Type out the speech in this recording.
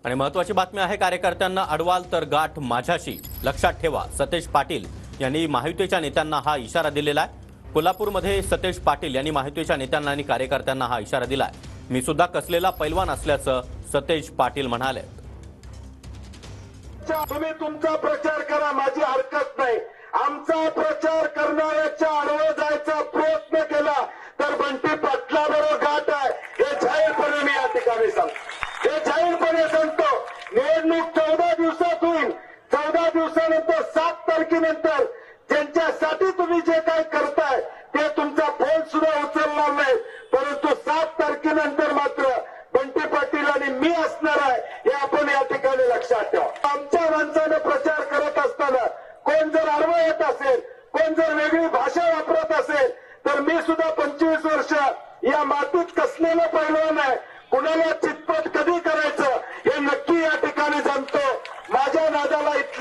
आणि महत्त्वाची बातमी आहे, कार्यकर्त्यांना अडवाल तर गाठ माझ्याशी, लक्षात ठेवा. सतेज पाटील यांनी महायुतीच्या नेत्यांना हा इशारा दिलेला आहे. कोल्हापूरमध्ये सतेज पाटील यांनी महायुतीच्या नेत्यांना आणि कार्यकर्त्यांना हा इशारा दिलाय. मी सुद्धा कसलेला पैलवान असल्याचं सतेज पाटील म्हणाले. तुम्ही तुमचा प्रचार करा, माझी हरकत नाही. आमचा प्रचार करणाऱ्याच्या आडवे जायचा प्रयत्न केला तर बंटी पाटलाबरोबर गाठ आहे, हे जाहीरपणे मी या ठिकाणी सांगतो. हे जाहीरपणे सांगतो. निवडणूक 14 दिवसात होईल. 14 दिवसानंतर 7 तारखेनंतर ज्यांच्यासाठी तुम्ही जे काय करताय ते तुमचा फोन सुद्धा उचलणार नाही. परंतु 7 तारखेनंतर मात्र बंटी पाटील आणि मी असणार आहे, हे आपण या ठिकाणी लक्षात ठेवा. आमच्या माणसाने प्रचार करत असताना कोण जर आडवं येत असेल, कोण जर वेगळी भाषा वापरत असेल, तर मी सुद्धा 25 वर्ष या मातीत कसलेलं पैलवान आहे. कुणाला चितपट कधी करायचं हे नक्की या ठिकाणी जाणतो. माझ्या नादाला इथलं